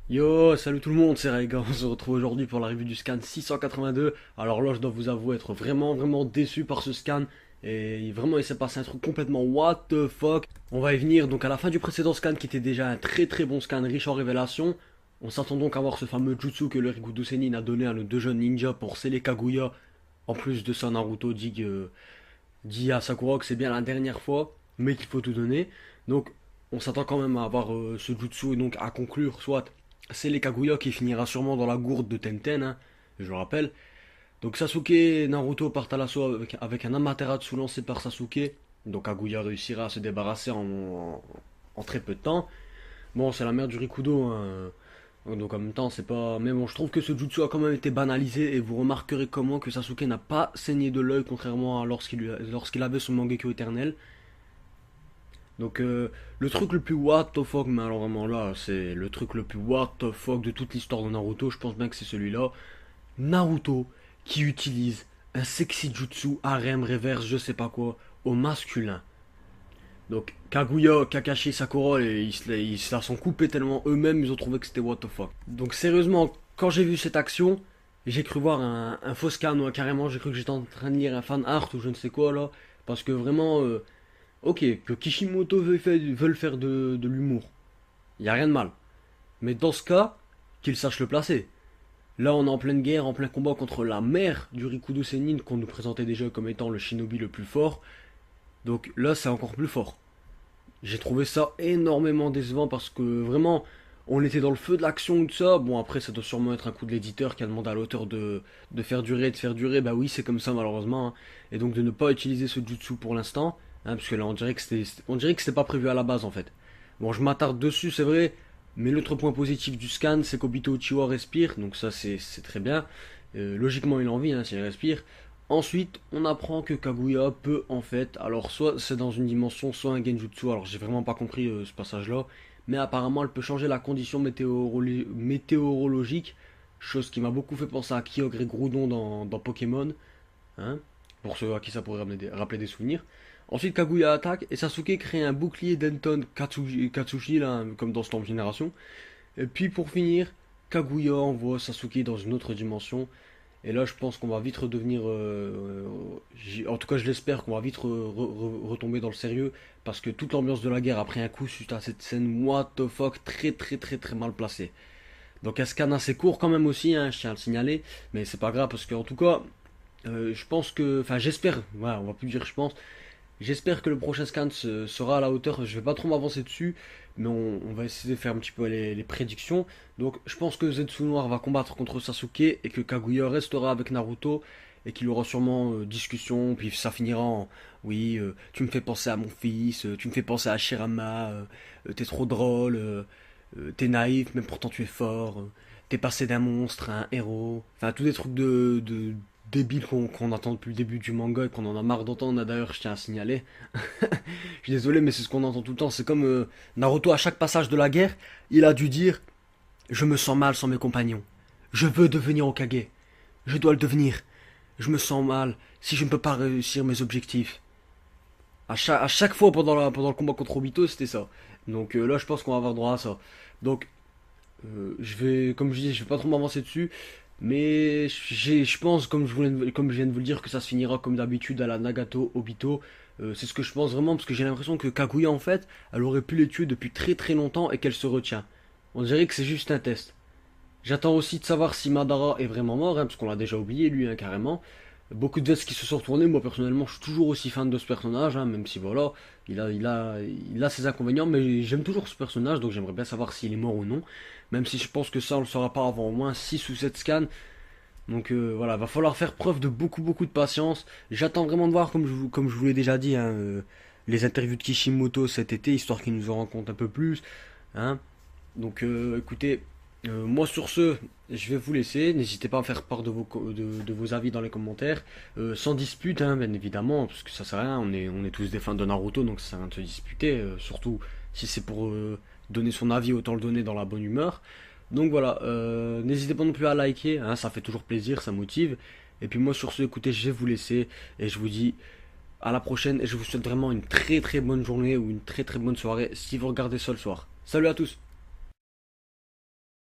Yo, salut tout le monde, c'est Raiga, on se retrouve aujourd'hui pour la review du scan 682. Alors là, je dois vous avouer être vraiment déçu par ce scan. Et vraiment, il s'est passé un truc complètement what the fuck. On va y venir, donc à la fin du précédent scan qui était déjà un très bon scan riche en révélations. On s'attend donc à voir ce fameux jutsu que le Rikudo Senin a donné à nos deux jeunes ninjas pour sceller Kaguya. En plus de ça, Naruto dit à Sakura que c'est bien la dernière fois, mais qu'il faut tout donner. Donc, on s'attend quand même à avoir ce jutsu et donc à conclure, soit c'est les Kaguya qui finira sûrement dans la gourde de Tenten, hein, je le rappelle. Donc Sasuke et Naruto partent à l'assaut avec un Amaterasu lancé par Sasuke. Donc Kaguya réussira à se débarrasser en très peu de temps. Bon, c'est la mère du Rikudo, hein. Donc en même temps, c'est pas. Mais bon, je trouve que ce jutsu a quand même été banalisé et vous remarquerez comment que Sasuke n'a pas saigné de l'œil contrairement à lorsqu'il avait son Mangekyo éternel. Donc le truc le plus what the fuck, mais alors vraiment là, c'est le truc le plus what the fuck de toute l'histoire de Naruto, je pense bien que c'est celui-là. Naruto qui utilise un sexy jutsu, harem, reverse, je sais pas quoi, au masculin. Donc Kaguya, Kakashi, Sakura, ils se la sont coupés tellement eux-mêmes, ils ont trouvé que c'était what the fuck. Donc sérieusement, quand j'ai vu cette action, j'ai cru voir un faux scan, ou carrément j'ai cru que j'étais en train de lire un fan art ou je ne sais quoi là. Parce que vraiment, ok, que Kishimoto veuille faire de l'humour, il y a rien de mal. Mais dans ce cas, qu'il sache le placer. Là, on est en pleine guerre, en plein combat contre la mère du Rikudo Sennin qu'on nous présentait déjà comme étant le shinobi le plus fort. Donc là, c'est encore plus fort. J'ai trouvé ça énormément décevant parce que vraiment, on était dans le feu de l'action ou tout ça. Bon, après, ça doit sûrement être un coup de l'éditeur qui a demandé à l'auteur de faire durer, de faire durer. Bah oui, c'est comme ça malheureusement, hein. Et donc de ne pas utiliser ce jutsu pour l'instant. Hein, parce que là, on dirait que c'était pas prévu à la base en fait. Bon, je m'attarde dessus, c'est vrai. Mais l'autre point positif du scan, c'est qu'Obito Uchiwa respire. Donc ça, c'est très bien. Logiquement, il a envie, hein, s'il respire. Ensuite, on apprend que Kaguya peut en fait, alors soit c'est dans une dimension, soit un genjutsu, alors j'ai vraiment pas compris ce passage-là, mais apparemment elle peut changer la condition météorologique, chose qui m'a beaucoup fait penser à Kyogre et Groudon dans Pokémon, hein, pour ceux à qui ça pourrait rappeler des souvenirs. Ensuite, Kaguya attaque et Sasuke crée un bouclier Denton Katsushi, là, comme dans Storm Génération. Et puis pour finir, Kaguya envoie Sasuke dans une autre dimension. Et là, je pense qu'on va vite redevenir. En tout cas, je l'espère qu'on va vite retomber dans le sérieux. Parce que toute l'ambiance de la guerre a pris un coup suite à cette scène, what the fuck, très mal placée. Donc, un scan assez court quand même aussi, hein, je tiens à le signaler. Mais c'est pas grave parce qu'en tout cas, je pense que. Enfin, j'espère, voilà, on va plus dire je pense. J'espère que le prochain scan sera à la hauteur. Je vais pas trop m'avancer dessus, mais on va essayer de faire un petit peu les prédictions. Donc, je pense que Zetsu Noir va combattre contre Sasuke et que Kaguya restera avec Naruto et qu'il y aura sûrement discussion. Puis ça finira en oui, tu me fais penser à mon fils, tu me fais penser à Shirama, t'es trop drôle, t'es naïf, mais pourtant tu es fort, t'es passé d'un monstre à un héros. Enfin, tous des trucs de débiles qu'on attend depuis le début du manga et qu'on en a marre d'entendre. D'ailleurs, je tiens à signaler. Je suis désolé, mais c'est ce qu'on entend tout le temps. C'est comme Naruto, à chaque passage de la guerre, il a dû dire: je me sens mal sans mes compagnons. Je veux devenir Hokage. Je dois le devenir. Je me sens mal si je ne peux pas réussir mes objectifs. À chaque fois pendant le combat contre Obito, c'était ça. Donc là, je pense qu'on va avoir droit à ça. Donc, comme je dis, je vais pas trop m'avancer dessus. Mais je pense, comme je viens de vous le dire, que ça se finira comme d'habitude à la Nagato Obito. C'est ce que je pense vraiment, parce que j'ai l'impression que Kaguya, en fait, elle aurait pu les tuer depuis très longtemps et qu'elle se retient. On dirait que c'est juste un test. J'attends aussi de savoir si Madara est vraiment mort, hein, parce qu'on l'a déjà oublié, lui, hein, carrément. Beaucoup de vestes qui se sont retournés. Moi, personnellement, je suis toujours aussi fan de ce personnage, hein, même si, voilà, il a ses inconvénients, mais j'aime toujours ce personnage, donc j'aimerais bien savoir s'il est mort ou non. Même si je pense que ça, on le saura pas avant au moins 6 ou 7 scans. Donc voilà, va falloir faire preuve de beaucoup de patience. J'attends vraiment de voir, comme je vous l'ai déjà dit, hein, les interviews de Kishimoto cet été, histoire qu'il nous en rencontre un peu plus. Hein. Donc écoutez, moi sur ce, je vais vous laisser. N'hésitez pas à faire part de vos avis dans les commentaires. Sans dispute, hein, bien évidemment, parce que ça sert à rien. On est tous des fans de Naruto, donc ça sert à rien de se disputer. Surtout si c'est pour donner son avis, autant le donner dans la bonne humeur. Donc voilà, n'hésitez pas non plus à liker, hein, ça fait toujours plaisir, ça motive. Et puis moi sur ce, écoutez, je vais vous laisser et je vous dis à la prochaine et je vous souhaite vraiment une très bonne journée ou une très bonne soirée si vous regardez ça le soir. Salut à tous!